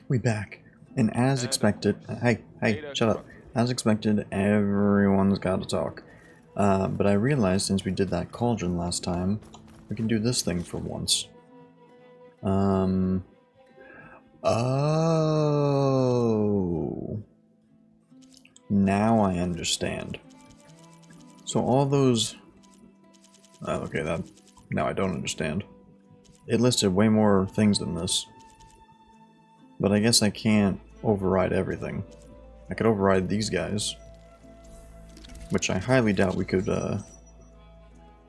We back. And as expected, hey, shut up. As expected, everyone's got to talk. But I realized since we did that cauldron last time, we can do this thing for once. Oh. Now I understand. So all those... okay, now I don't understand. It listed way more things than this. But I guess I can't override everything. I could override these guys. Which I highly doubt we could,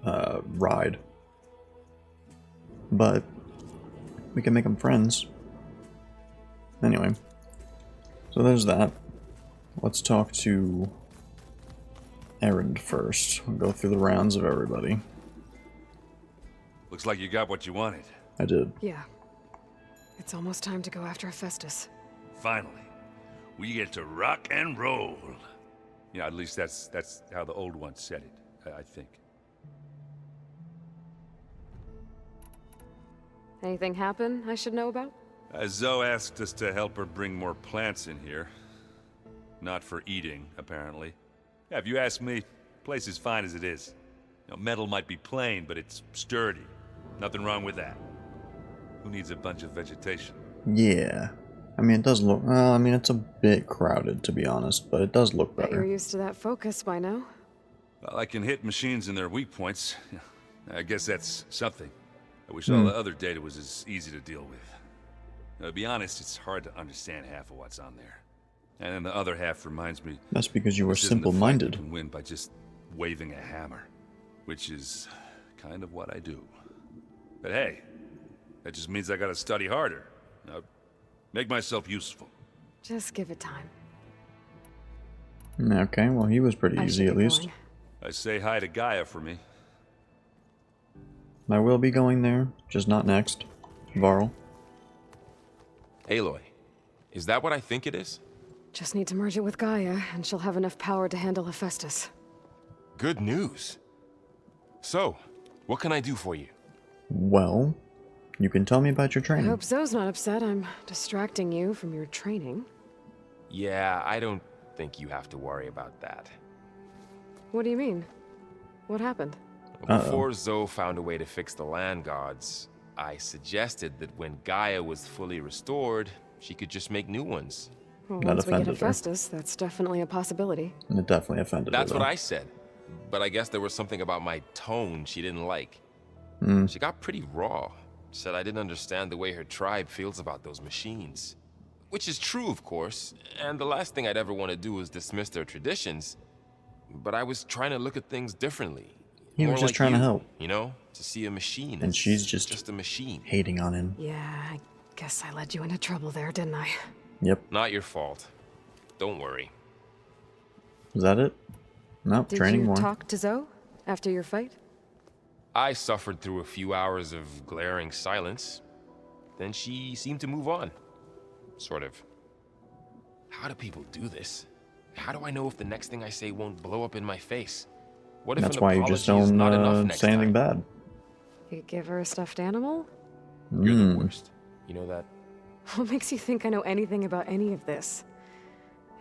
ride. But we can make them friends. Anyway. So there's that. Let's talk to Erend first. We'll go through the rounds of everybody. Looks like you got what you wanted. I did. Yeah. It's almost time to go after Hephaestus. Finally. We get to rock and roll. Yeah, at least that's how the old one said it, I think. Anything happen I should know about? Zoe asked us to help her bring more plants in here. Not for eating, apparently. Yeah, if you ask me, the place is fine as it is. You know, metal might be plain, but it's sturdy. Nothing wrong with that. Who needs a bunch of vegetation? Yeah. I mean, it does look... I mean, it's a bit crowded, to be honest, but it does look Bet better. you're used to that focus by now. Well, I can hit machines in their weak points. I guess that's something. I wish all the other data was as easy to deal with. To be honest, it's hard to understand half of what's on there. And then the other half reminds me... That's because you were this isn't a fight simple-minded. you can win by just waving a hammer. Which is kind of what I do. But hey, that just means I gotta study harder. Make myself useful. Just give it time. Okay, well, he was pretty easy, at least. Going. I say hi to Gaia for me. I will be going there, just not next. Varl. Aloy, is that what I think it is? Just need to merge it with Gaia, and she'll have enough power to handle Hephaestus. Good news. So, what can I do for you? Well, you can tell me about your I training. hope Zoe's not upset I'm distracting you from your training. Yeah, I don't think you have to worry about that. What do you mean? What happened? Before Zoe found a way to fix the land gods, I suggested that when Gaia was fully restored, she could just make new ones. Well, That once we get offended her. Hephaestus, that's definitely a possibility. It definitely offended her, That's what though. I said. But I guess there was something about my tone she didn't like. She got pretty raw. Said I didn't understand the way her tribe feels about those machines. Which is true, of course, and the last thing I'd ever want to do is dismiss their traditions. But I was trying to look at things differently. He was More just like trying to you, help. You know, to see a machine. And as she's just a machine. hating on him. Yeah, I guess I led you into trouble there, didn't I? Yep. Not your fault. Don't worry. Is that it? Nope, Did training you more. talk to Zoe after your fight? I suffered through a few hours of glaring silence. Then she seemed to move on. Sort of. How do people do this? How do I know if the next thing I say won't blow up in my face? What if That's an why you just apology is don't not enough next say anything time? bad. You give her a stuffed animal? You're the worst. You know that? What makes you think I know anything about any of this?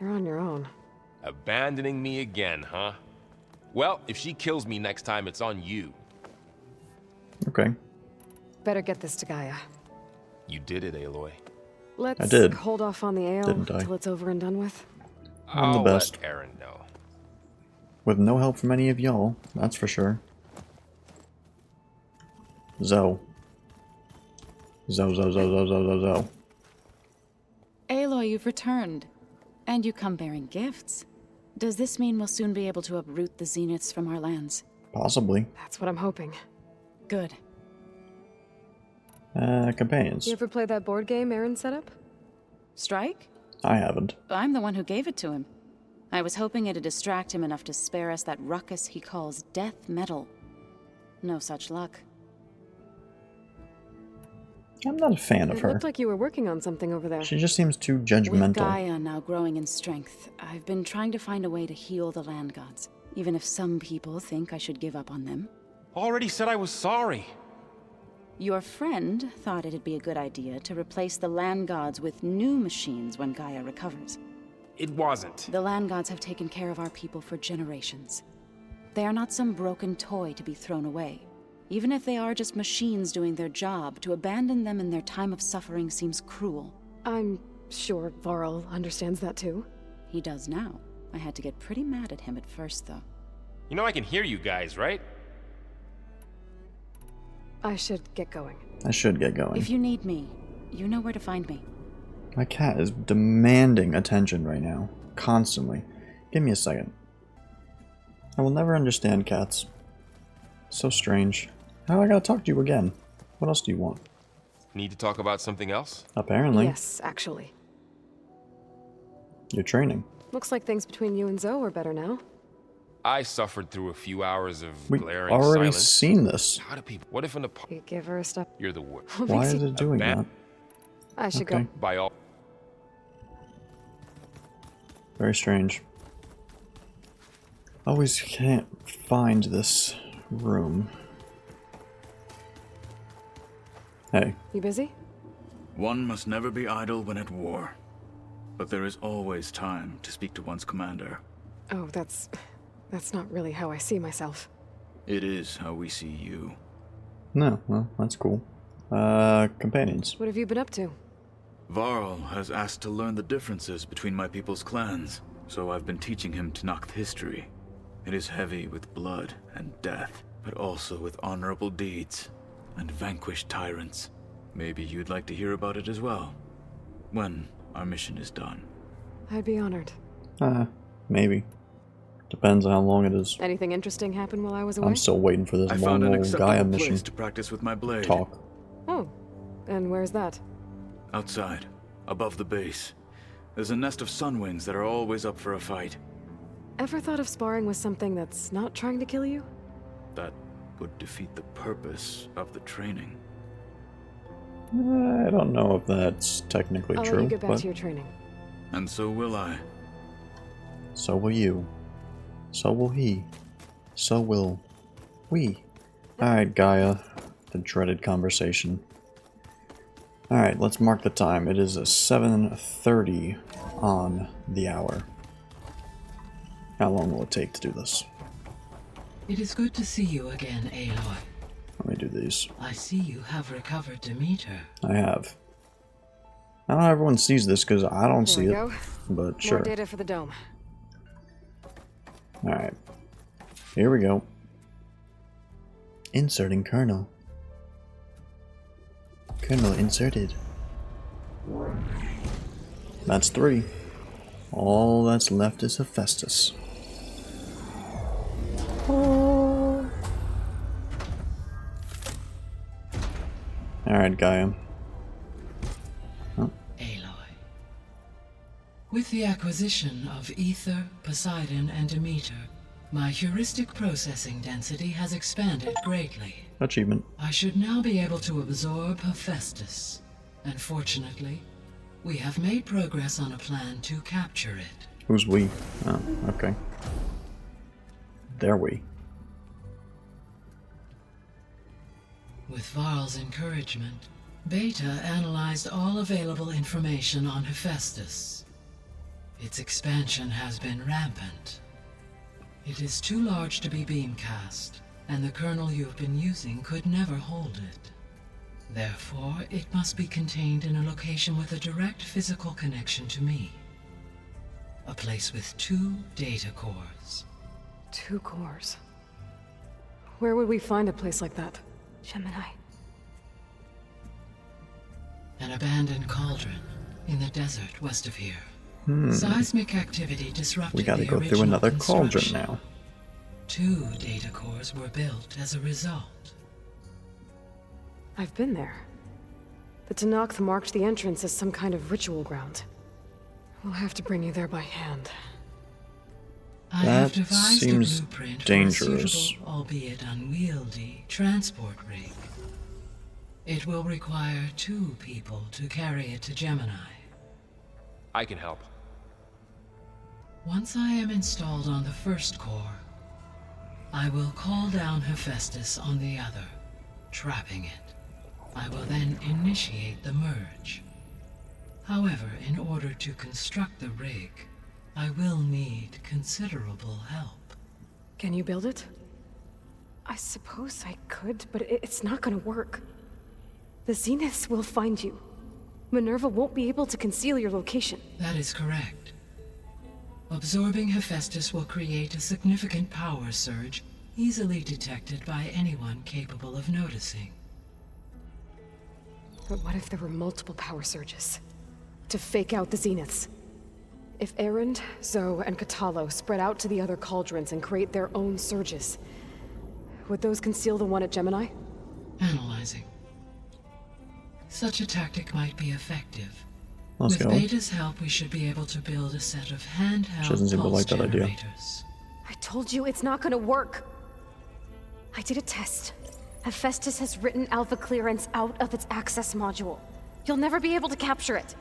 You're on your own. Abandoning me again, huh? Well, if she kills me next time, it's on you. Okay. Better get this to Gaia. You did it, Aloy. Let's did. hold off on the ale Didn't I? till it's over and done with. I'm the I'll best. let Aaron know. With no help from any of y'all, that's for sure. Zoe. Zoe. Aloy, you've returned. And you come bearing gifts. Does this mean we'll soon be able to uproot the zeniths from our lands? Possibly. That's what I'm hoping. Good. Companions. You ever play that board game Aaron set up? Strike? I haven't. I'm the one who gave it to him. I was hoping it'd distract him enough to spare us that ruckus he calls death metal. No such luck. I'm not a fan of It her. looked like you were working on something over there. She just seems too With judgmental. Gaia now growing in strength, I've been trying to find a way to heal the land gods, even if some people think I should give up on them. Already said I was sorry. Your friend thought it'd be a good idea to replace the land gods with new machines when Gaia recovers. It wasn't. The land gods have taken care of our people for generations. They are not some broken toy to be thrown away. Even if they are just machines doing their job, to abandon them in their time of suffering seems cruel. I'm sure Varl understands that too. He does now. I had to get pretty mad at him at first, though. You know I can hear you guys, right? I should get going. I should get going. If you need me, you know where to find me. My cat is demanding attention right now. Constantly. Give me a second. I will never understand cats. So strange. How I gotta talk to you again? What else do you want? Need to talk about something else? Apparently. Yes, actually. You're training. Looks like things between you and Zoe are better now. I suffered through a few hours of We've glaring already silence. seen this. How do people... What if an apart... You give her a step. You're the worst. Why is it doing that? I should Okay. go. By all... Very strange. Always can't find this room. Hey, You busy? One must never be idle when at war. But there is always time to speak to one's commander. Oh, that's not really how I see myself. It is how we see you. no, well, that's cool. Companions. What have you been up to? Varl has asked to learn the differences between my people's clans, so I've been teaching him Tenakth history. It is heavy with blood and death, but also with honorable deeds and vanquished tyrants. Maybe you'd like to hear about it as well, when our mission is done. I'd be honored. Maybe. Depends on how long it is. Anything interesting happen while I was away? I'm still waiting for this I long found an old acceptable Gaia place mission to practice with my blade. talk. Oh, and where's that? Outside, above the base. There's a nest of sunwings that are always up for a fight. Ever thought of sparring with something that's not trying to kill you? That would defeat the purpose of the training. I don't know if that's technically I'll true, let you get back but to your training. And so will I. so will you. So will he. So will we. Alright, Gaia. The dreaded conversation. Alright, let's mark the time. It is 7:30 on the hour. How long will it take to do this? It is good to see you again, Aloy. Let me do these. I see you have recovered Demeter. I have. I don't know if everyone sees this because I don't see There it, we go. but sure. More data for the dome. Alright. Here we go. Inserting kernel. Kernel inserted. That's 3. All that's left is Hephaestus. Alright, Gaia. Aloy. With the acquisition of Ether, Poseidon, and Demeter, my heuristic processing density has expanded greatly. Achievement. I should now be able to absorb Hephaestus, and fortunately, we have made progress on a plan to capture it. Who's we? Oh, okay. There we. With Varl's encouragement, Beta analyzed all available information on Hephaestus. Its expansion has been rampant. It is too large to be beamcast, and the kernel you've been using could never hold it. Therefore, it must be contained in a location with a direct physical connection to me. A place with 2 data cores. 2 cores. Where would we find a place like that? Gemini. An abandoned cauldron in the desert west of here. Seismic activity disrupted We gotta the go through original another cauldron construction. now. 2 data cores were built as a result. I've been there. The Tenakth marked the entrance as some kind of ritual ground. We'll have to bring you there by hand. I have That devised seems a blueprint dangerous. for a suitable, albeit unwieldy, transport rig. It will require 2 people to carry it to Gemini. I can help. Once I am installed on the first core, I will call down Hephaestus on the other, trapping it. I will then initiate the merge. However, in order to construct the rig, I will need considerable help. Can you build it? I suppose I could, but it's not gonna work. The Zeniths will find you. Minerva won't be able to conceal your location. That is correct. Absorbing Hephaestus will create a significant power surge, easily detected by anyone capable of noticing. But what if there were multiple power surges? To fake out the Zeniths? If Erend, Zoe, and Katalo spread out to the other cauldrons and create their own surges, would those conceal the one at Gemini? Analyzing. Such a tactic might be effective. Let's With go. Beta's help, we should be able to build a set of handheld Doesn't seem to pulse like that idea. generators. I told you it's not gonna work. I did a test. Hephaestus has written Alpha Clearance out of its access module. You'll never be able to capture it.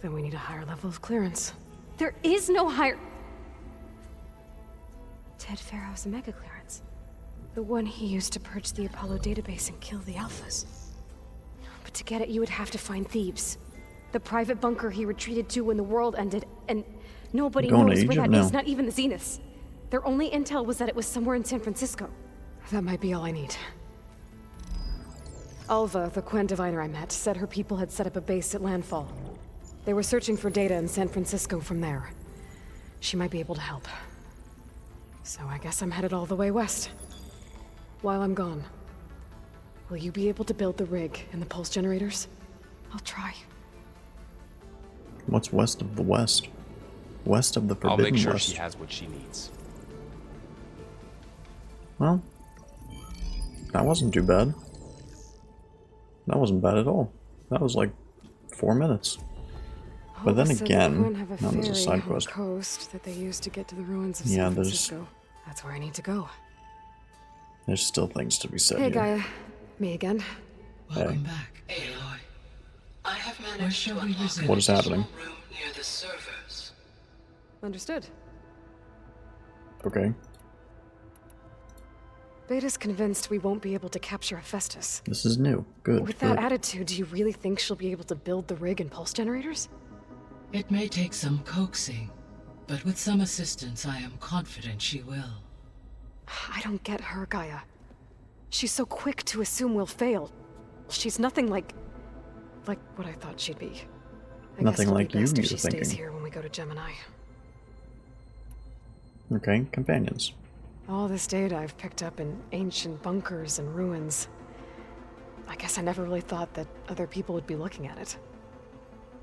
Then we need a higher level of clearance. There is no higher... Ted Pharaoh's Mega Clearance. The one he used to purge the Apollo database and kill the Alphas. But to get it, you would have to find Thebes. The private bunker he retreated to when the world ended, and nobody Going to knows where Egypt that now. is, not even the Zeniths. Their only intel was that it was somewhere in San Francisco. That might be all I need. Alva, the Quen diviner I met, said her people had set up a base at landfall. They were searching for data in San Francisco from there. She might be able to help. So I guess I'm headed all the way west. While I'm gone, will you be able to build the rig and the pulse generators? I'll try. What's west of the west? West of the I'll Forbidden make sure West. she has what she needs. Well, that wasn't too bad. That wasn't bad at all. That was like 4 minutes. But then Alva said again, the Quen have a now there's a ferry side on the quest. coast that they use to get to the ruins of Yeah, San there's- Francisco. That's where I need to go. There's still things to be said Hey, here. Gaia. Me again. Welcome back, Aloy. I have managed to unlock What is happening? a room near the servers. Understood. Okay, Beta's convinced we won't be able to capture Hephaestus. this is new. Good, With that good. attitude, do you really think she'll be able to build the rig and pulse generators? It may take some coaxing, but with some assistance, I am confident she will. I don't get her, Gaia. She's so quick to assume we'll fail. She's nothing like what I thought she'd be. I Nothing guess it'll like be you best you're if she stays thinking. here when we go to Gemini. Okay, companions. All this data I've picked up in ancient bunkers and ruins. I guess I never really thought that other people would be looking at it.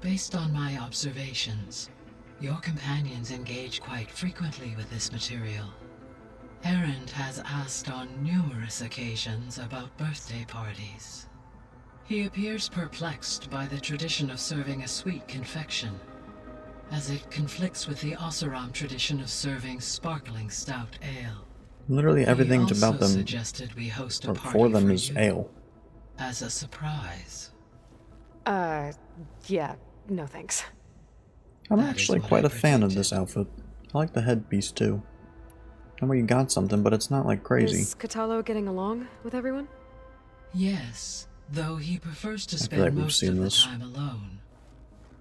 Based on my observations, your companions engage quite frequently with this material. Erend has asked on numerous occasions about birthday parties. He appears perplexed by the tradition of serving a sweet confection, as it conflicts with the Oseram tradition of serving sparkling stout ale. Literally everything He about also them, suggested we host a or party for them, for is you, ale. as a surprise. Yeah, no thanks. I'm That is actually what quite I a fan of predicted. this outfit. I like the headpiece too. I know you got something, but it's not like crazy. Is Katalo getting along with everyone? Yes, though he prefers to I feel spend like we've most seen of the this. time alone.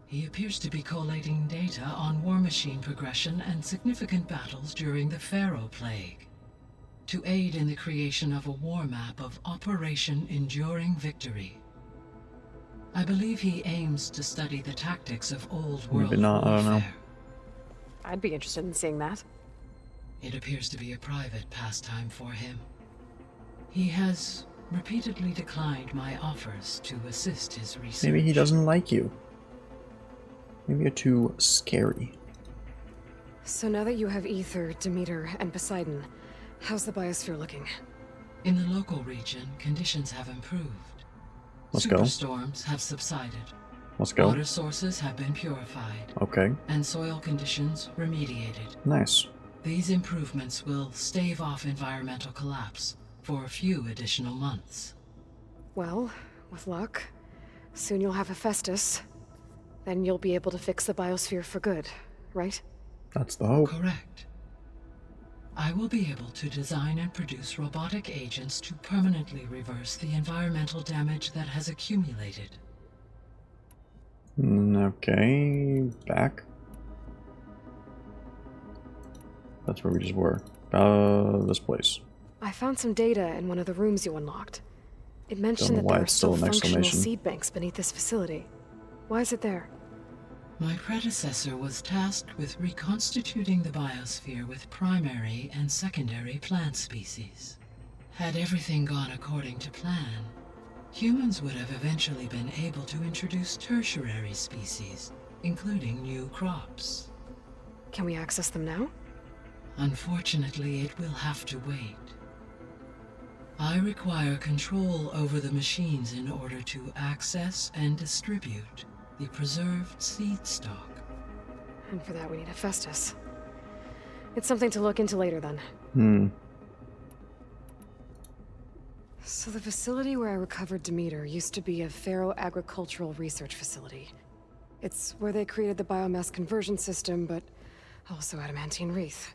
He appears to be collating data on war machine progression and significant battles during the Pharaoh Plague, to aid in the creation of a war map of Operation Enduring Victory. I believe he aims to study the tactics of old world Maybe not, I don't know. warfare. I'd be interested in seeing that. It appears to be a private pastime for him. He has repeatedly declined my offers to assist his research. Maybe he doesn't like you. Maybe you're too scary. So now that you have Ether, Demeter, and Poseidon, how's the biosphere looking? In the local region, conditions have improved. Let's go. Superstorms have subsided. Let's go. Water sources have been purified, Okay, and soil conditions remediated. nice. These improvements will stave off environmental collapse for a few additional months. Well, with luck, soon you'll have Hephaestus. Then you'll be able to fix the biosphere for good, right? That's the hope. Correct. I will be able to design and produce robotic agents to permanently reverse the environmental damage that has accumulated. Okay, back. That's where we just were. This place. I found some data in one of the rooms you unlocked. It mentioned know that why there are it's still still an functional exclamation. seed banks beneath this facility. Why is it there? My predecessor was tasked with reconstituting the biosphere with primary and secondary plant species. Had everything gone according to plan, humans would have eventually been able to introduce tertiary species, including new crops. Can we access them now? Unfortunately, it will have to wait. I require control over the machines in order to access and distribute the preserved seed stock. And for that we need Hephaestus. It's something to look into later then. So the facility where I recovered Demeter used to be a Pharaoh agricultural research facility. It's where they created the biomass conversion system, but also adamantine wreath.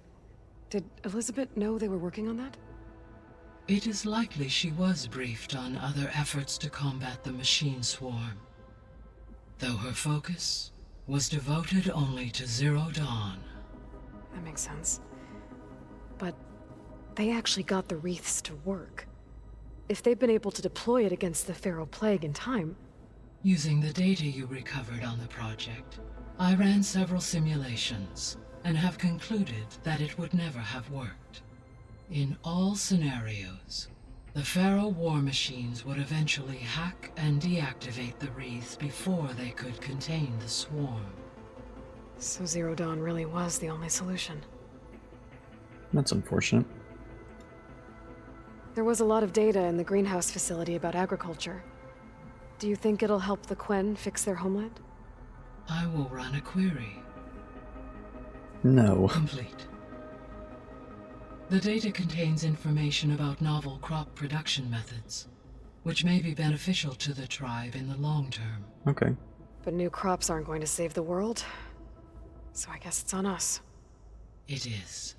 Did Elizabeth know they were working on that? It is likely she was briefed on other efforts to combat the machine swarm, though her focus was devoted only to Zero Dawn. That makes sense. But they actually got the wreaths to work. If they've been able to deploy it against the Pharaoh plague in time... Using the data you recovered on the project, I ran several simulations and have concluded that it would never have worked. In all scenarios, the Pharaoh war machines would eventually hack and deactivate the wreaths before they could contain the swarm. So Zero Dawn really was the only solution. That's unfortunate. There was a lot of data in the greenhouse facility about agriculture. Do you think it'll help the Quen fix their homeland? I will run a query. No. Complete. The data contains information about novel crop production methods, which may be beneficial to the tribe in the long term. Okay. But new crops aren't going to save the world, so I guess it's on us. It is.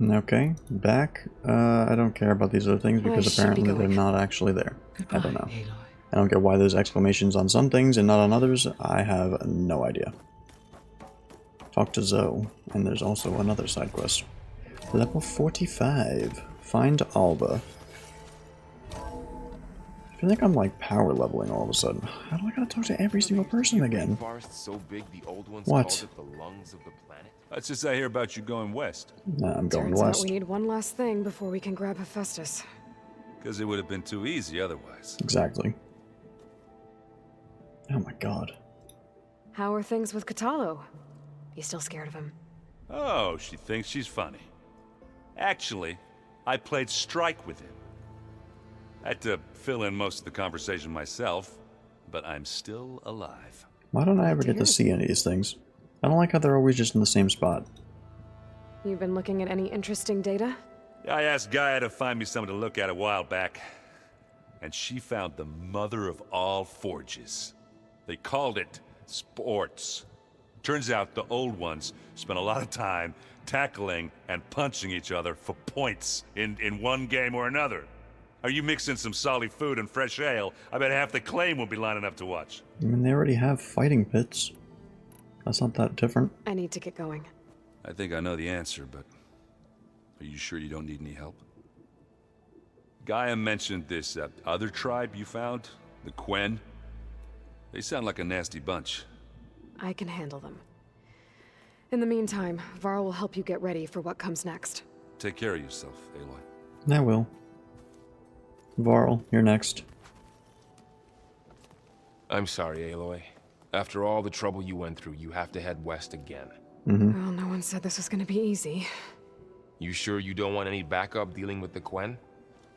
Okay, back. I don't care about these other things because should be apparently they're going. not actually there. Goodbye, I don't know. Aloy. I don't get why there's exclamations on some things and not on others. I have no idea. Talk to Zoe, and there's also another side quest. Level 45. Find Alba. I feel like I'm like power leveling all of a sudden. How do I gotta talk to every single person again? So big, the old ones What? called it the lungs of the planet. That's just I hear about you going west. Nah, I'm going Turns out west. we need one last thing before we can grab Hephaestus. Because it would have been too easy otherwise. Exactly. Oh my god. How are things with Katalo? You still scared of him? Oh, she thinks she's funny. Actually, I played strike with him. I had to fill in most of the conversation myself, but I'm still alive. Why don't I ever get to see any of these things? I don't like how they're always just in the same spot. You've been looking at any interesting data? I asked Gaia to find me something to look at a while back, and she found the mother of all forges. They called it sports. Turns out the old ones spent a lot of time tackling and punching each other for points in one game or another. Are you mixing some solid food and fresh ale? I bet half the claim will be lining up to watch. I mean, they already have fighting pits. That's not that different. I need to get going. I think I know the answer, but are you sure you don't need any help? Gaia mentioned this other tribe you found, the Quen. They sound like a nasty bunch. I can handle them. In the meantime, Varl will help you get ready for what comes next. Take care of yourself, Aloy. I will. Varl, you're next. I'm sorry, Aloy. After all the trouble you went through, you have to head west again. Well, no one said this was gonna be easy. You sure you don't want any backup dealing with the Quen?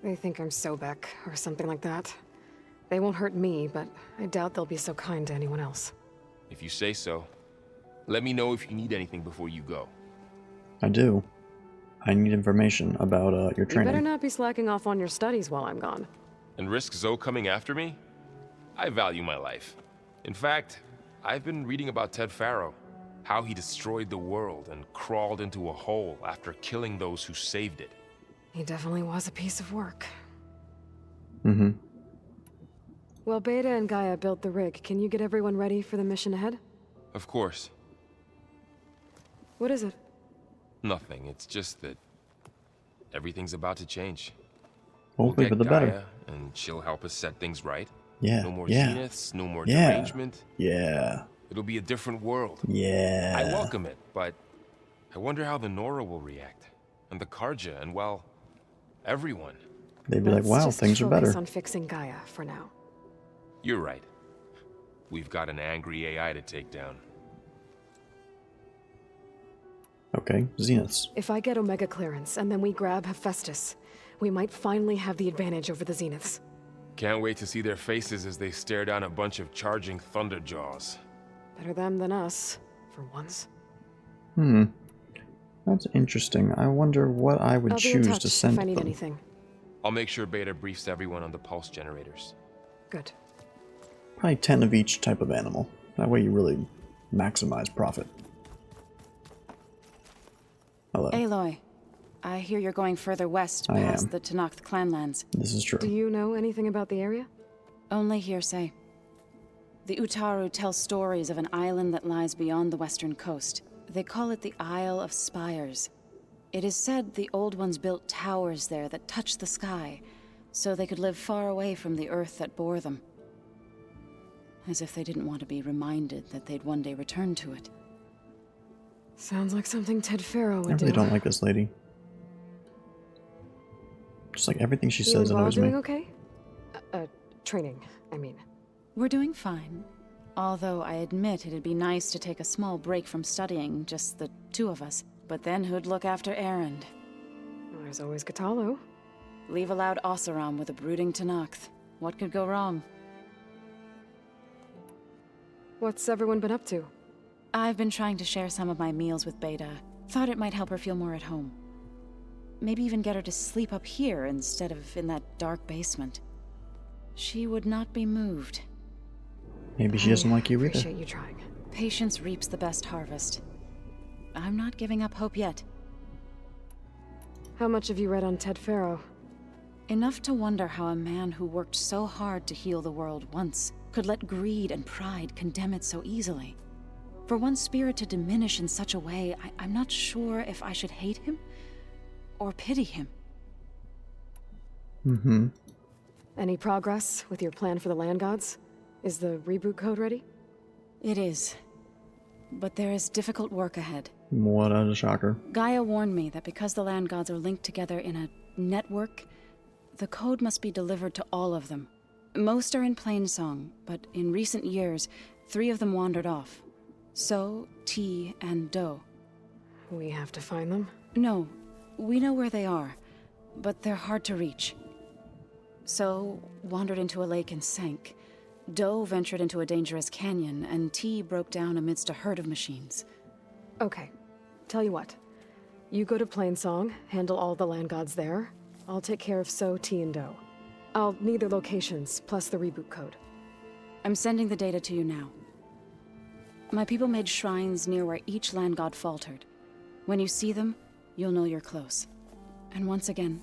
They think I'm Sobek, or something like that. They won't hurt me, but I doubt they'll be so kind to anyone else. If you say so. Let me know if you need anything before you go. I do. I need information about your You better training. not be slacking off on your studies while I'm gone. And risk Zoe coming after me? I value my life. In fact, I've been reading about Ted Faro. How he destroyed the world and crawled into a hole after killing those who saved it. He definitely was a piece of work. Mm-hmm. Well, Beta and Gaia built the rig. Can you get everyone ready for the mission ahead? Of course. What is it? Nothing. It's just that everything's about to change. Hopefully for We'll the get better. Gaia, and she'll help us set things right. Yeah. No more yeah. zeniths, no more Yeah. derangement. Yeah. It'll be a different world. Yeah. I welcome it, but I wonder how the Nora will react. And the Karja, and well, everyone. They'd be like, Let's wow, just things are focus better. on fixing Gaia for now. You're right. We've got an angry AI to take down. Okay, Zeniths. If I get Omega clearance and then we grab Hephaestus, we might finally have the advantage over the Zeniths. Can't wait to see their faces as they stare down a bunch of charging Thunderjaws. Better them than us, for once. Hmm. That's interesting. I wonder what I would I'll be in choose touch to send if I need them. anything. I'll make sure Beta briefs everyone on the pulse generators. Good. Probably 10 of each type of animal. That way you really maximize profit. Hello. Aloy, I hear you're going further west I past am. the Tenakth clanlands. This is true. Do you know anything about the area? Only hearsay. The Utaru tell stories of an island that lies beyond the western coast. They call it the Isle of Spires. It is said the Old Ones built towers there that touch the sky, so they could live far away from the earth that bore them. As if they didn't want to be reminded that they'd one day return to it. Sounds like something Ted Faro would I really do. don't like this lady. Just like everything she You says and Law annoys me. doing okay? Training, I mean. We're doing fine. Although I admit it'd be nice to take a small break from studying, just the two of us. But then who'd look after Erend? Well, there's always Katalo. Leave a loud Oseram with a brooding Tenakth. What could go wrong? What's everyone been up to? I've been trying to share some of my meals with Beta. Thought it might help her feel more at home. Maybe even get her to sleep up here instead of in that dark basement. She would not be moved. Maybe she doesn't like you either. Appreciate you trying. Patience reaps the best harvest. I'm not giving up hope yet. How much have you read on Ted Faro? Enough to wonder how a man who worked so hard to heal the world once could let greed and pride condemn it so easily. For one spirit to diminish in such a way, I'm not sure if I should hate him or pity him. Mm-hmm. Any progress with your plan for the land gods? Is the reboot code ready? It is. But there is difficult work ahead. What a shocker. Gaia warned me that because the land gods are linked together in a network, the code must be delivered to all of them. Most are in Plainsong, but in recent years, 3 of them wandered off. So, T, and Do. We have to find them? No, we know where they are, but they're hard to reach. So, wandered into a lake and sank. Do ventured into a dangerous canyon, and T broke down amidst a herd of machines. Okay. Tell you what. You go to Plainsong, handle all the land gods there. I'll take care of So, T, and Do. I'll need their locations, plus the reboot code. I'm sending the data to you now. My people made shrines near where each land god faltered. When you see them, you'll know you're close. And once again,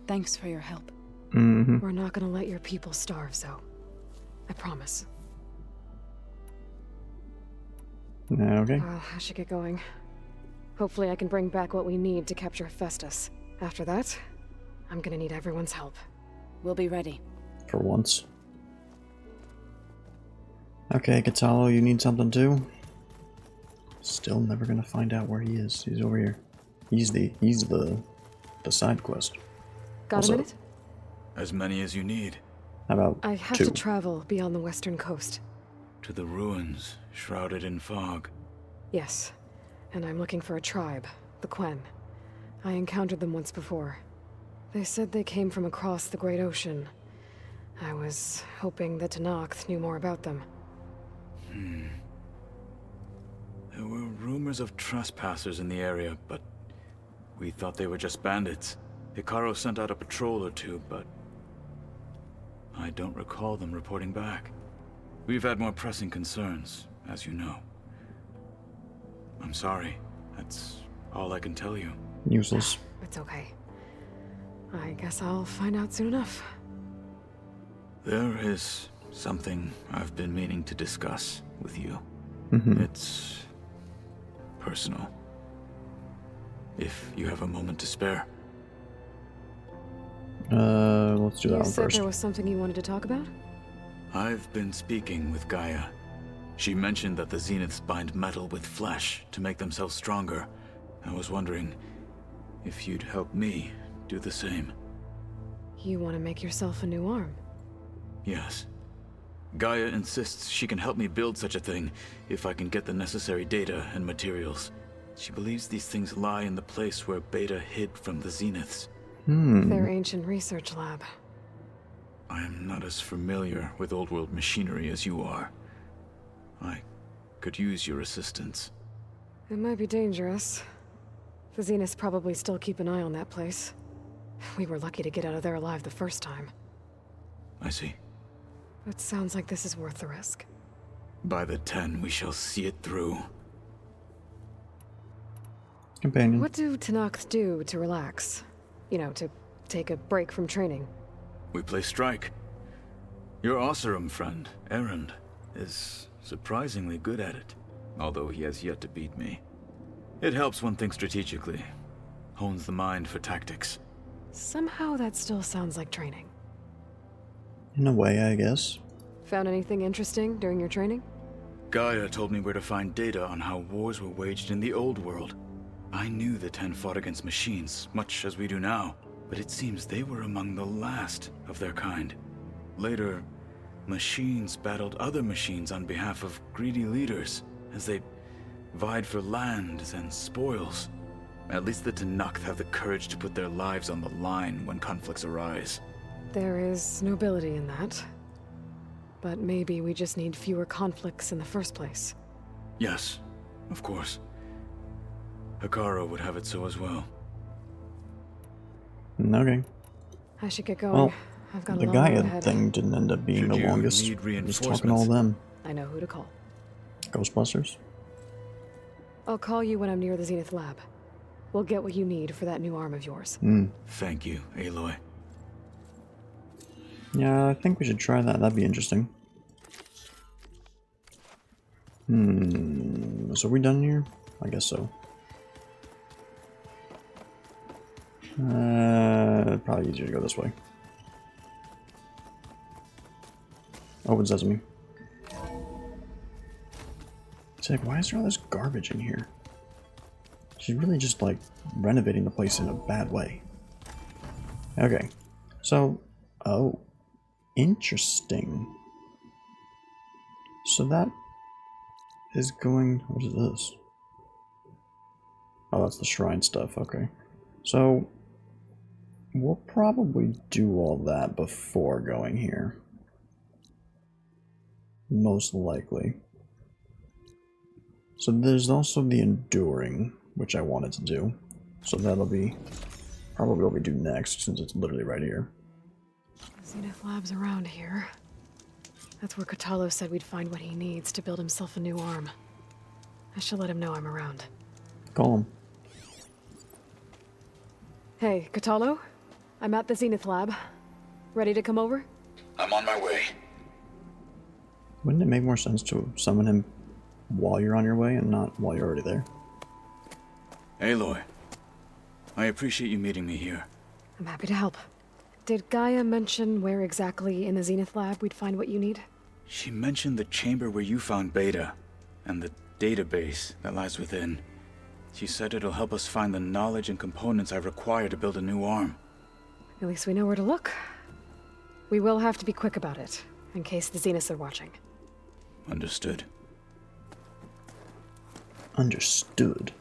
thanks for your help. Mm-hmm. We're not gonna let your people starve, Zo. I promise. Okay. I should get going. Hopefully I can bring back what we need to capture Hephaestus. After that, I'm gonna need everyone's help. We'll be ready. For once. Okay, Katalo, you need something too? Still never gonna find out where he is. He's over here. He's the side quest. Got Also, a minute? As many as you need. How about I have 2? to travel beyond the western coast. To the ruins, shrouded in fog. Yes, and I'm looking for a tribe, the Quen. I encountered them once before. They said they came from across the Great Ocean. I was hoping that Tenakth knew more about them. There were rumors of trespassers in the area, but we thought they were just bandits. Hikaru sent out a patrol or 2, but I don't recall them reporting back. We've had more pressing concerns, as you know. I'm sorry. That's all I can tell you. Useless. It's okay. I guess I'll find out soon enough. There is something I've been meaning to discuss with you. It's personal. If you have a moment to spare. Let's do that You one said first. there was something you wanted to talk about? I've been speaking with Gaia. She mentioned that the Zeniths bind metal with flesh to make themselves stronger. I was wondering if you'd help me do the same. You want to make yourself a new arm? Yes. Gaia insists she can help me build such a thing if I can get the necessary data and materials. She believes these things lie in the place where Beta hid from the Zeniths. Their ancient research lab. I am not as familiar with old world machinery as you are. I could use your assistance. It might be dangerous. The Zeniths probably still keep an eye on that place. We were lucky to get out of there alive the first time. I see. It sounds like this is worth the risk. By the 10, we shall see it through. Companion. What do Tenakth do to relax? You know, to take a break from training? We play strike. Your Oseram friend, Erend, is surprisingly good at it, although he has yet to beat me. It helps one think strategically, hones the mind for tactics. Somehow that still sounds like training. In a way, I guess. Found anything interesting during your training? Gaia told me where to find data on how wars were waged in the old world. I knew the 10 fought against machines, much as we do now, but it seems they were among the last of their kind. Later, machines battled other machines on behalf of greedy leaders, as they vied for lands and spoils. At least the Tenakth have the courage to put their lives on the line when conflicts arise. There is nobility in that. But maybe we just need fewer conflicts in the first place. Yes, of course. Hikaru would have it so as well. Okay. I should get going. Well, I've got a the long road Gaia ahead. thing didn't end up being Should the you longest. need Just talking to all them. I know who to call. Ghostbusters? I'll call you when I'm near the Zenith lab. We'll get what you need for that new arm of yours. Thank you, Aloy. Yeah, I think we should try that. That'd be interesting. So are we done here? I guess so. Probably easier to go this way. Open sesame. It's like, why is there all this garbage in here? She's really just like renovating the place in a bad way. Okay, so, oh, interesting. So that is going, what is this? Oh, that's the shrine stuff, okay. So, we'll probably do all that before going here. Most likely. So there's also the enduring, which I wanted to do. So that'll be probably what we do next, since it's literally right here. Zenith lab's around here. That's where Katalo said we'd find what he needs to build himself a new arm. I should let him know I'm around. Call him. Hey, Katalo? I'm at the Zenith lab. Ready to come over? I'm on my way. Wouldn't it make more sense to summon him while you're on your way and not while you're already there? Aloy, I appreciate you meeting me here. I'm happy to help. Did Gaia mention where exactly in the Zenith lab we'd find what you need? She mentioned the chamber where you found Beta, and the database that lies within. She said it'll help us find the knowledge and components I require to build a new arm. At least we know where to look. We will have to be quick about it, in case the Zeniths are watching. Understood. Understood.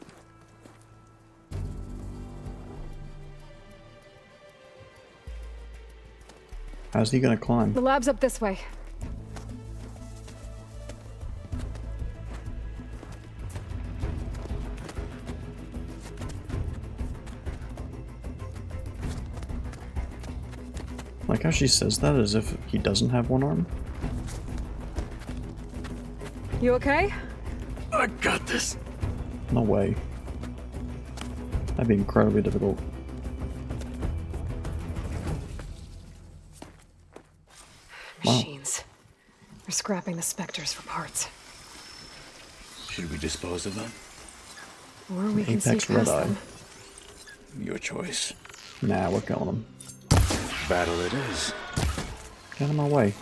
How's he gonna climb? The lab's up this way. Like how she says that as if he doesn't have one arm. You okay? I got this. No way. That'd be incredibly difficult. Machines. They're scrapping the specters for parts. Should we dispose of them? Or we can Apex sneak past Red Eye. them. Your choice. Nah, we're killing them. Battle it is. Get out of my way.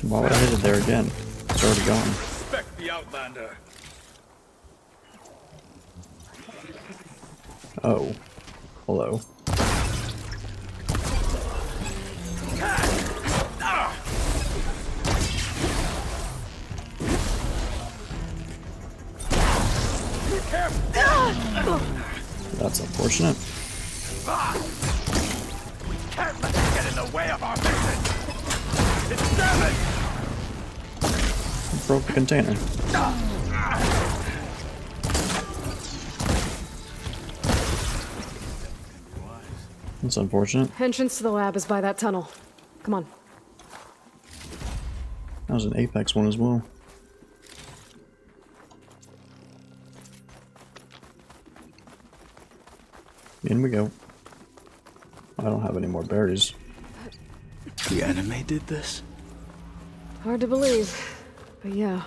Why would I hit it there again? It's already gone. Respect the Outlander. Oh. Hello. That's unfortunate. Can't let it get in the way of our mission. It's damaged. Broke the container. That's unfortunate. Entrance to the lab is by that tunnel. Come on. That was an Apex one as well. In we go. I don't have any more berries. The enemy did this? Hard to believe, but yeah.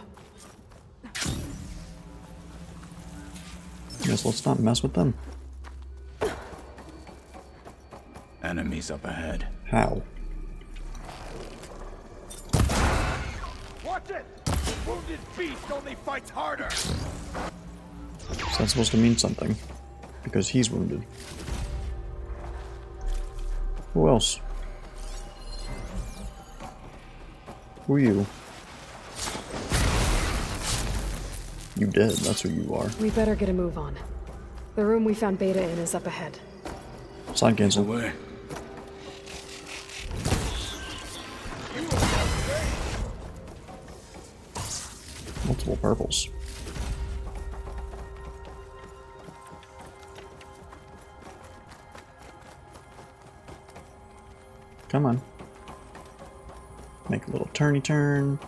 Guess let's not mess with them. Enemies up ahead. How? Watch it! The wounded beast only fights harder. So that's supposed to mean something. Because he's wounded. Who else? Who are you? You dead, that's who you are. We better get a move on. The room we found Beta in is up ahead. Sign cancel. Away. Multiple purples. Come on. Make a little turny turn.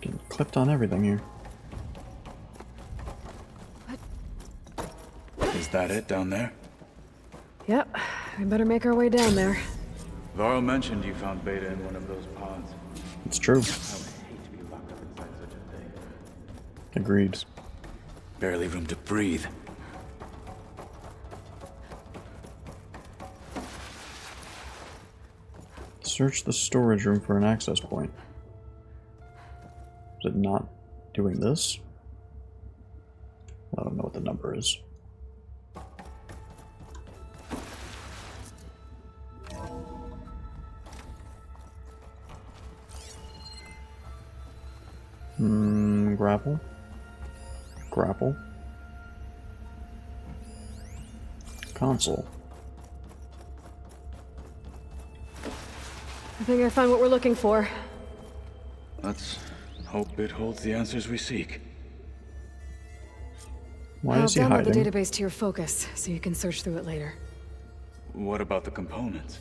Getting clipped on everything here. Is that it down there? Yep, we better make our way down there. Varl mentioned you found Beta in one of those pods. It's true. I would hate to be locked up inside such a thing. Agreed. Barely room to breathe. Search the storage room for an access point. Is it not doing this? I don't know what the number is. Grapple. Grapple. Console. I think I found what we're looking for. Let's hope it holds the answers we seek. Why I'll is he download hiding? the database to your focus, so you can search through it later. What about the components?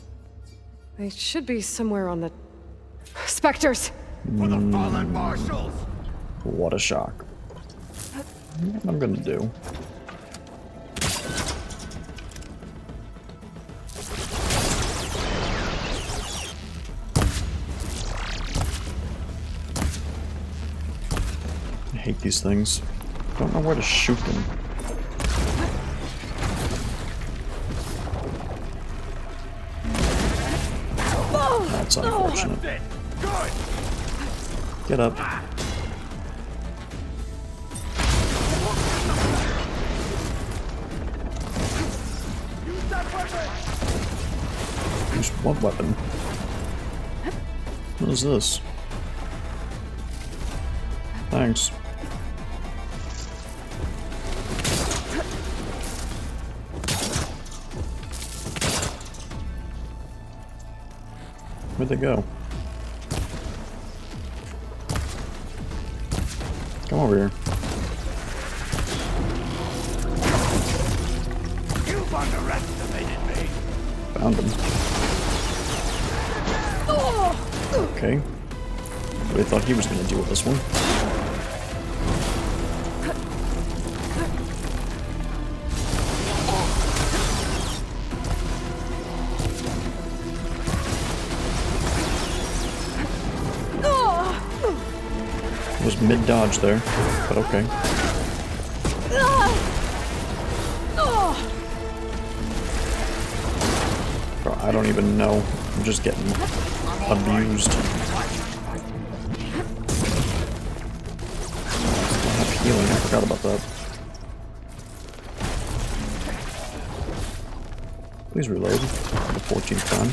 They should be somewhere on the... Spectres! For the fallen marshals! What a shock. What I'm gonna do. I hate these things. Don't know where to shoot them. That's unfortunate. Good! Get up. Use that weapon! Use what weapon? What is this? Thanks. Where'd they go? Come over here. You've underestimated me. Found him. Okay. Really thought he was going to deal with this one. Was mid-dodge there, but okay. Bro, I don't even know. I'm just getting abused. I have healing, I forgot about that. Please reload for the 14th time.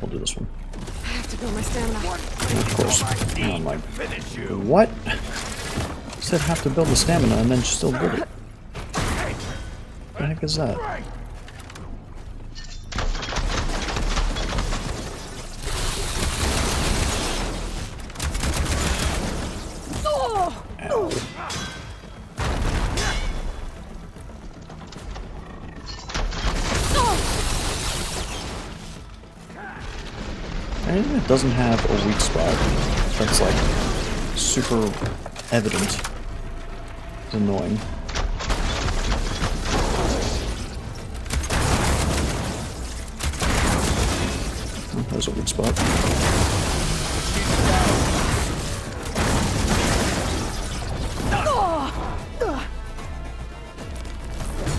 We'll do this one. I have to build my stamina. Of course. Oh my. What? Said have to build the stamina and then still did it. What the heck is that? Ow. And it doesn't have a weak spot. That's like super evident. It's annoying. Oh, there's a weak spot.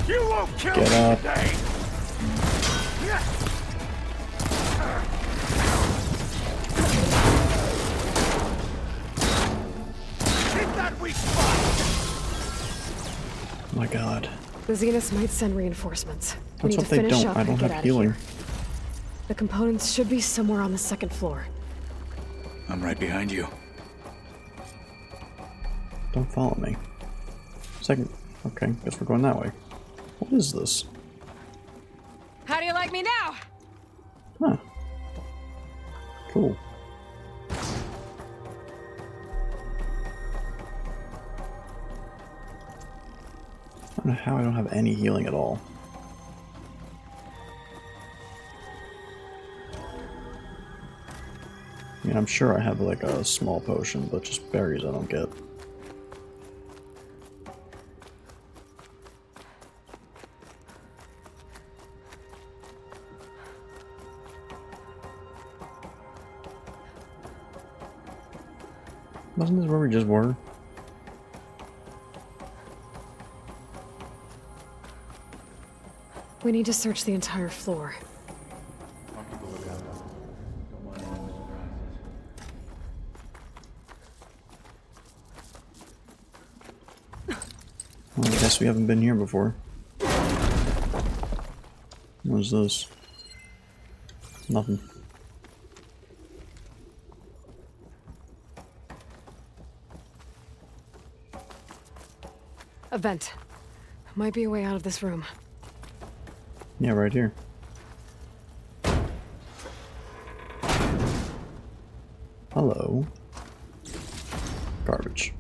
You won't kill Get me up. today. Hit that weak spot. Oh my god. The Zeniths might send reinforcements. We Let's need hope to they finish don't. up I and don't get have out of healing. here. The components should be somewhere on the second floor. I'm right behind you. Don't follow me. Second. Okay, guess we're going that way. What is this? How do you like me now? Huh. Cool. I don't know how I don't have any healing at all. I mean, I'm sure I have like a small potion, but just berries I don't get. Wasn't this where we just were? We need to search the entire floor. Well, I guess we haven't been here before. What is this? Nothing. A vent. Might be a way out of this room. Yeah, right here. Hello. Garbage.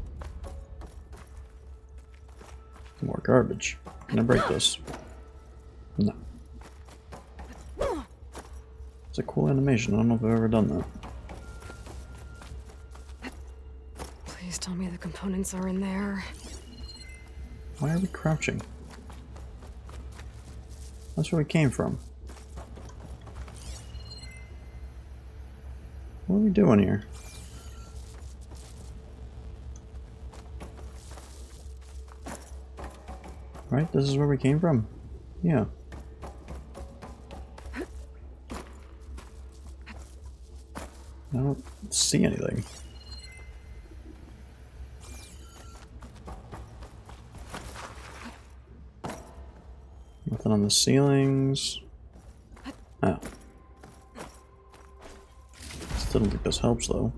More garbage. Can I break this? No. It's a cool animation. I don't know if I've ever done that. Please tell me the components are in there. Why are we crouching? That's where we came from. What are we doing here? Right? This is where we came from? Yeah. I don't see anything. Nothing on the ceilings. Oh. Still don't think this helps though.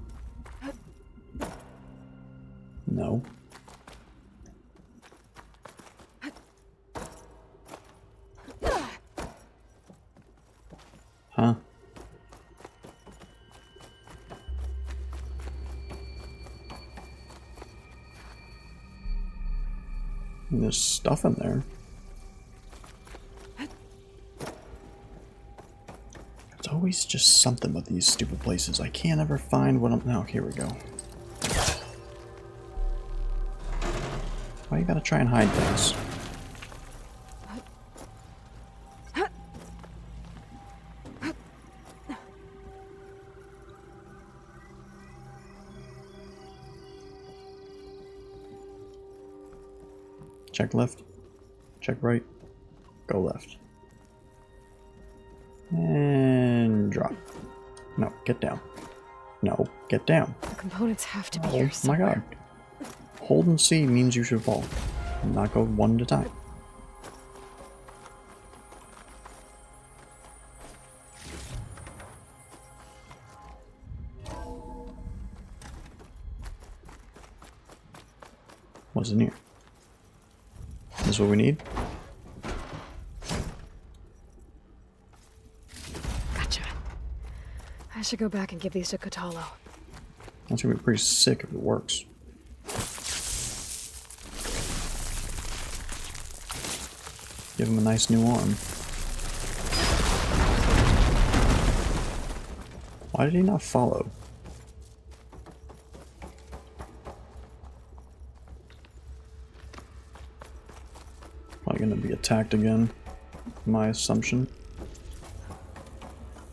No. And there's stuff in there. It's always just something with these stupid places. I can't ever find what I'm... No, here we go. Why you gotta try and hide things? Check left, check right, go left. And drop. No, get down. No, get down. The components have to be Oh here my somewhere. god. Hold and C means you should fall. Not go one at a time. What's in here? This what we need? Gotcha. I should go back and give these to Kotalo. That's gonna be pretty sick if it works. Give him a nice new arm. Why did he not follow? Probably gonna be attacked again. My assumption.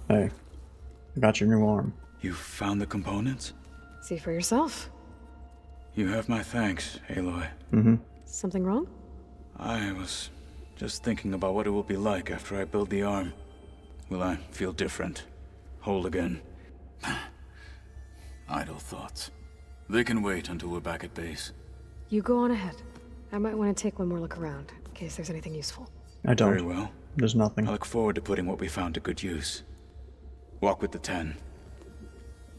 Hey, I got your new arm. You found the components? See for yourself. You have my thanks, Aloy. Mm-hmm. Something wrong? I was just thinking about what it will be like after I build the arm. Will I feel different? Whole again? Idle thoughts. They can wait until we're back at base. You go on ahead. I might want to take one more look around, in case there's anything useful. I don't. Very well. There's nothing. I look forward to putting what we found to good use. Walk with the 10.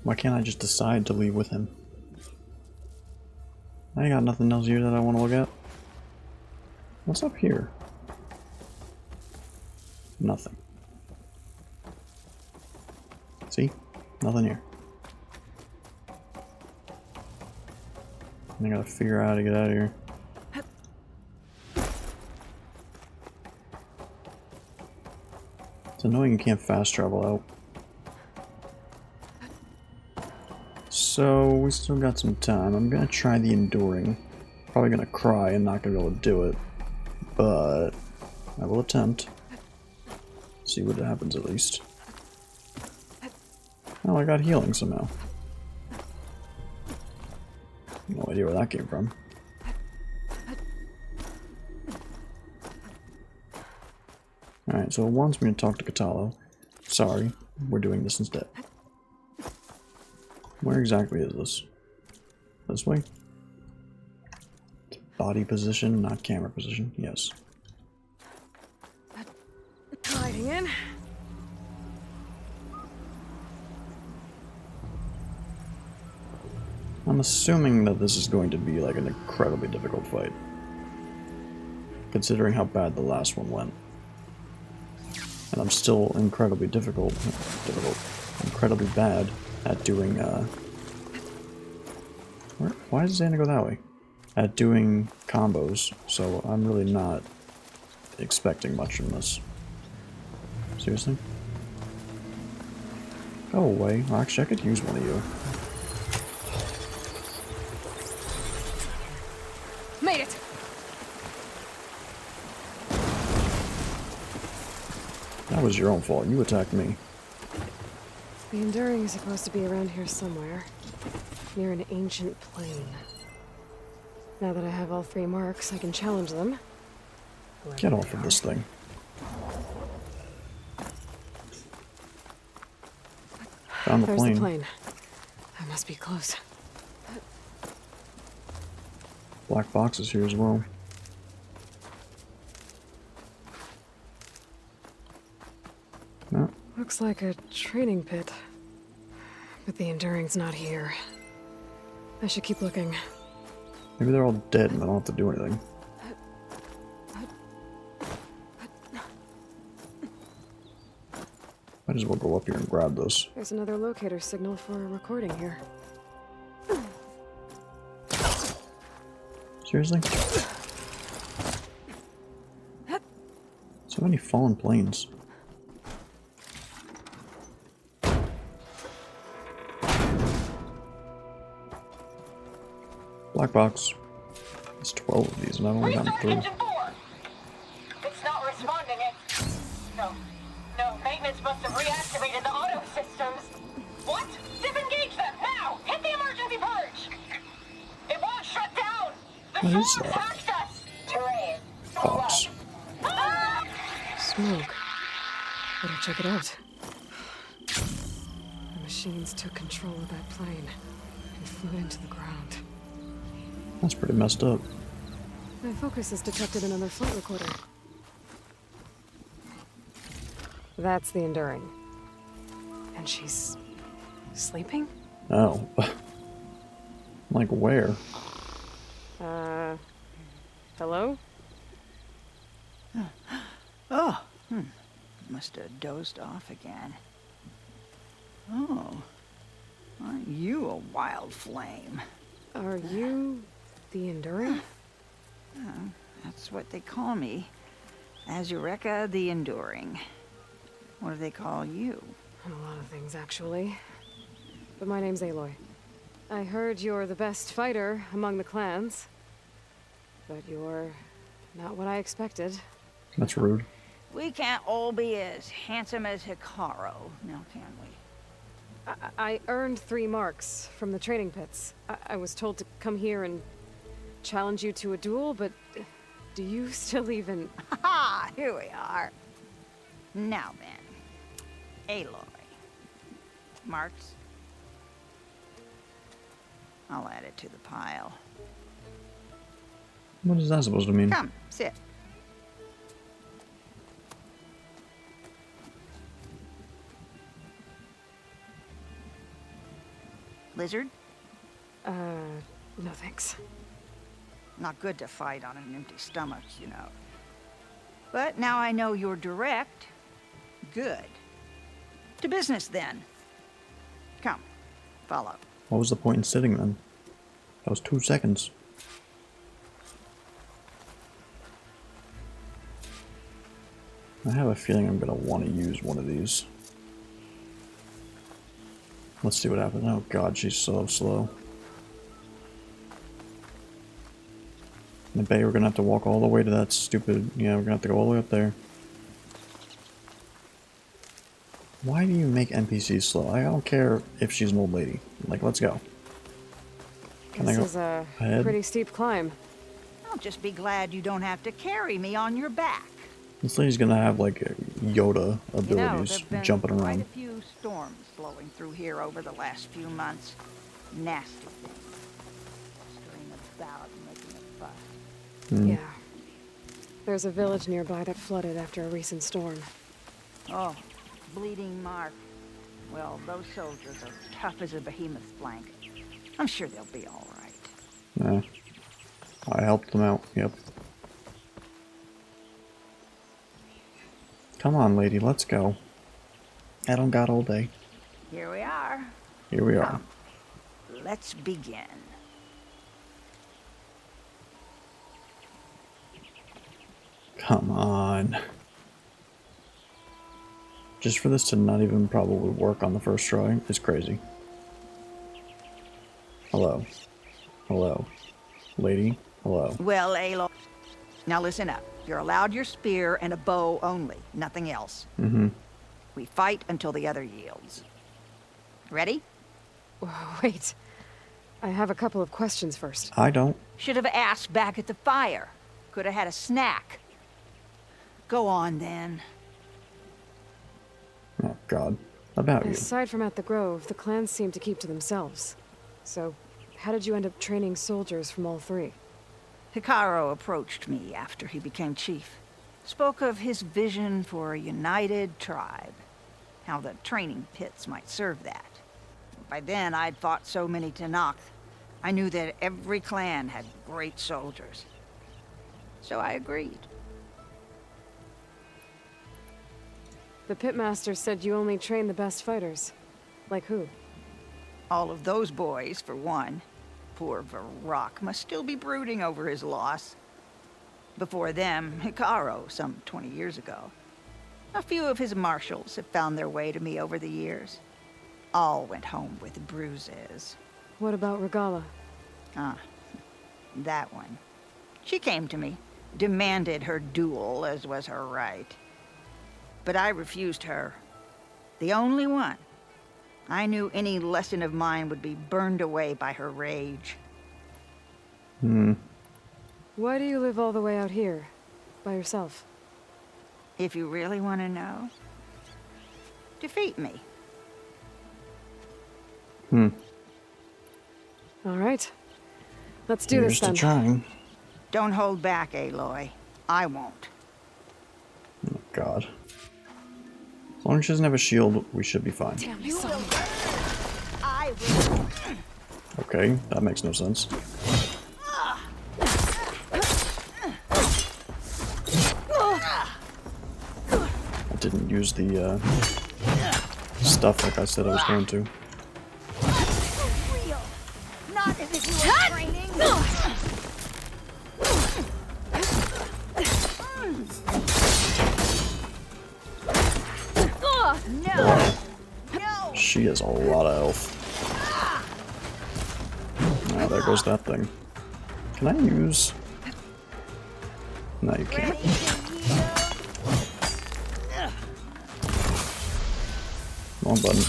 Why can't I just decide to leave with him? I ain't got nothing else here that I want to look at. What's up here? Nothing. See? Nothing here. I gotta figure out how to get out of here. It's annoying you can't fast travel out. So, we still got some time. I'm gonna try the enduring. Probably gonna cry and not gonna be able to do it. But I will attempt. See what happens at least. Oh, I got healing somehow. No idea where that came from. Alright, so it wants me to talk to Kotalo. Sorry, we're doing this instead. Where exactly is this? This way? Body position, not camera position. Yes. Gliding in. I'm assuming that this is going to be like an incredibly difficult fight. Considering how bad the last one went. And I'm still incredibly incredibly bad at doing, why does Xana go that way? At doing combos, so I'm really not expecting much from this. Seriously? Go away. Well, actually, I could use one of you. Made it! That was your own fault. You attacked me. The Enduring is supposed to be around here somewhere, near an ancient plane. Now that I have all 3 marks, I can challenge them. Get off of this thing. Found the There's plane. the plane. I must be close. Black box is here as well. No. Looks like a training pit. But the Enduring's not here. I should keep looking. Maybe they're all dead and I don't have to do anything. Might as well go up here and grab this. There's another locator signal for a recording here. Seriously? So many fallen planes. Black box. There's 12 of these, and I've only gotten 3. Engine 4! It's not responding. No, maintenance must have reactivated the auto systems. What? Disengage them, now! Hit the emergency purge! It won't shut down! The What is swarm that? attacked us! Terrain. Box. Ah! Smoke. Better check it out. The machines took control of that plane and flew into the ground. That's pretty messed up. My focus has detected another flight recorder. That's the Enduring. And she's sleeping? Oh. Like where? Hello? Oh, must have dozed off again. Oh, aren't you a wild flame? Are you the Enduring? That's what they call me. Azureka the Enduring. What do they call you? A lot of things, actually. But my name's Aloy. I heard you're the best fighter among the clans. But you're not what I expected. That's rude. We can't all be as handsome as Hikaru, now can we? I earned 3 marks from the training pits. I was told to come here and challenge you to a duel, but do you still even... Ha! Here we are. Now then, Aloy. Marks? I'll add it to the pile. What is that supposed to mean? Come, sit. Lizard? No thanks. Not good to fight on an empty stomach, you know. But now I know you're direct. Good. To business, then. Come, follow. What was the point in sitting then? That was 2 seconds. I have a feeling I'm gonna want to use one of these. Let's see what happens. Oh god, she's so slow. I bet we're gonna have to walk all the way to that stupid... Yeah, we're gonna have to go all the way up there. Why do you make NPCs slow? I don't care if she's an old lady. Like, let's go. Can I go This is a ahead? pretty steep climb. I'll just be glad you don't have to carry me on your back. This lady's gonna have like Yoda You know, abilities, there've been jumping quite around. a few storms blowing through here over the last few months. Nasty things. Stirring about and making a fuss. Yeah. There's a village nearby that flooded after a recent storm. Oh, Bleeding Mark. Well, those soldiers are tough as a behemoth's flank. I'm sure they'll be all right. Yeah. I helped them out, yep. Come on, lady, let's go. I don't got all day. Here we are. Here we are. Come, let's begin. Come on. Just for this to not even probably work on the first try is crazy. Hello. Hello. Lady, hello. Well, Aloy, now listen up. You're allowed your spear and a bow only, nothing else. Mm-hmm. We fight until the other yields. Ready? Wait. I have a couple of questions first. I don't. Should have asked back at the fire. Could have had a snack. Go on, then. Oh, God. About you. Aside from at the Grove, the clans seem to keep to themselves. So, how did you end up training soldiers from all 3? Hikaru approached me after he became chief. Spoke of his vision for a united tribe. How the training pits might serve that. By then, I'd fought so many Tenakth. I knew that every clan had great soldiers. So I agreed. The pitmaster said you only train the best fighters. Like who? All of those boys, for one. Poor Varrock must still be brooding over his loss. Before them, Hikaru, some 20 years ago. A few of his marshals have found their way to me over the years. All went home with bruises. What about Regala? Ah, that one. She came to me, demanded her duel, as was her right. But I refused her. The only one. I knew any lesson of mine would be burned away by her rage. Why do you live all the way out here? By yourself? If you really want to know, defeat me. All right. Let's do this Here's to then. trying. Don't hold back, Aloy. I won't. Oh, God. As long as she doesn't have a shield, we should be fine. Damn, You will learn. I will. Okay, that makes no sense. I didn't use the stuff like I said I was going to. For real. Not as if you were training. No. No. She has a lot of health. Ah, there goes that thing. Can I use... No, you can't. Ready to yield? Wrong button.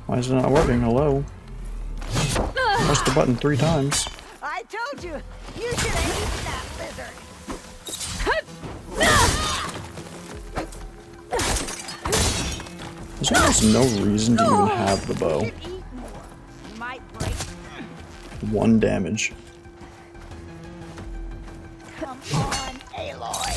Why is it not working? Hello? Press the button 3 times. I told you. You should have eaten that lizard. There's almost no reason to even have the bow. Eat more. You might break. 1 damage. Come on, Aloy.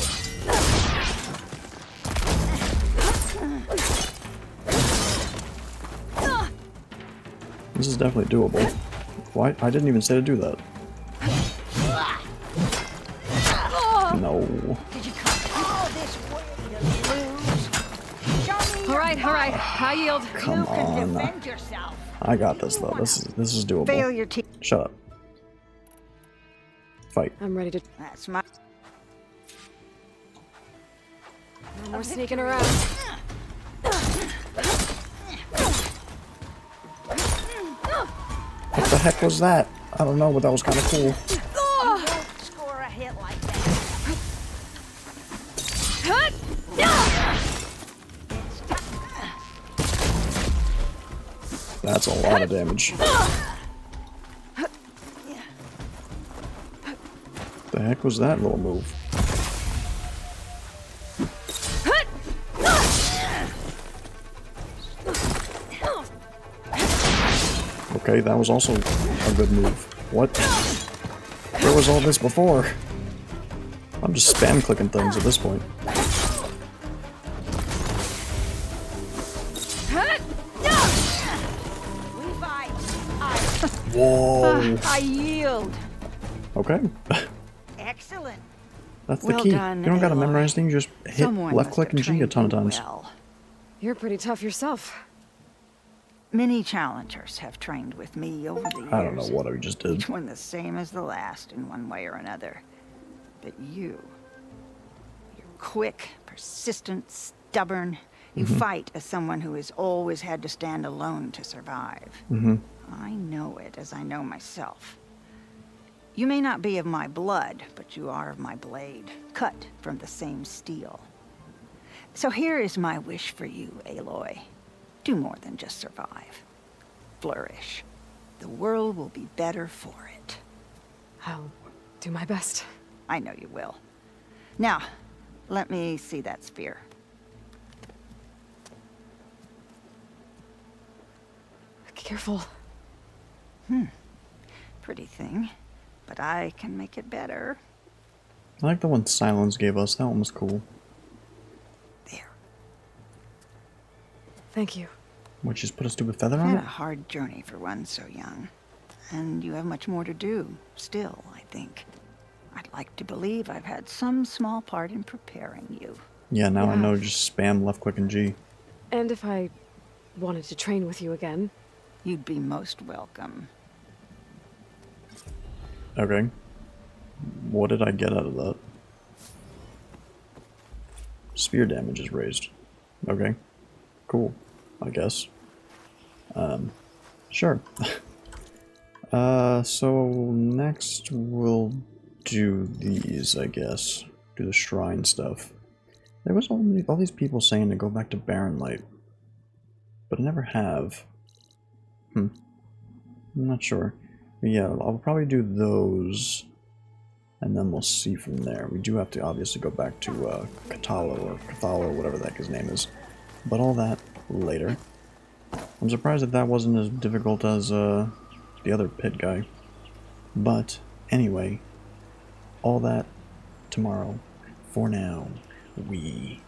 This is definitely doable. Why? I didn't even say to do that. No. Did you come all this way to lose? Show me your All right. I yield. Come You can on. defend yourself. I got this though. This is doable. Failure team. Shut up. Fight. I'm ready to... That's my. No more sneaking around. What the heck was that? I don't know, but that was kind of cool. You won't score a hit like that. That's a lot of damage. The heck was that little move? Okay, that was also a good move. What? Where was all this before? I'm just spam clicking things at this point. We fight. Whoa. I yield. Okay. Excellent. That's the Well key. done, You don't gotta Aloy. memorize things, you just hit Someone left must click have and G a trained ton of you times. well. You're pretty tough yourself. Many challengers have trained with me over the years. I don't know what I just did. Each one the same as the last in one way or another. But you're quick, persistent, stubborn. You fight as someone who has always had to stand alone to survive. I know it as I know myself. You may not be of my blood, but you are of my blade, cut from the same steel. So here is my wish for you, Aloy. Do more than just survive. Flourish. The world will be better for it. I'll do my best. I know you will. Now, let me see that spear. Careful. Pretty thing. But I can make it better. I like the one Silence gave us. That one was cool. There. Thank you. What, just put a stupid feather It's on been it? a hard journey for one so young. And you have much more to do, still, I think. I'd like to believe I've had some small part in preparing you. Yeah, now I Yeah. know, just spam left click and G. And if I wanted to train with you again, You'd be most welcome. Okay. What did I get out of that? Spear damage is raised. Okay. Cool. I guess. Sure. So next we'll do these, I guess. Do the shrine stuff. There was all these people saying to go back to Barren Light. But I never have. I'm not sure. But yeah, I'll probably do those. And then we'll see from there. We do have to obviously go back to Cathala or Cathala or whatever the heck his name is. But all that later. I'm surprised that wasn't as difficult as the other pit guy. But anyway, all that tomorrow. For now, we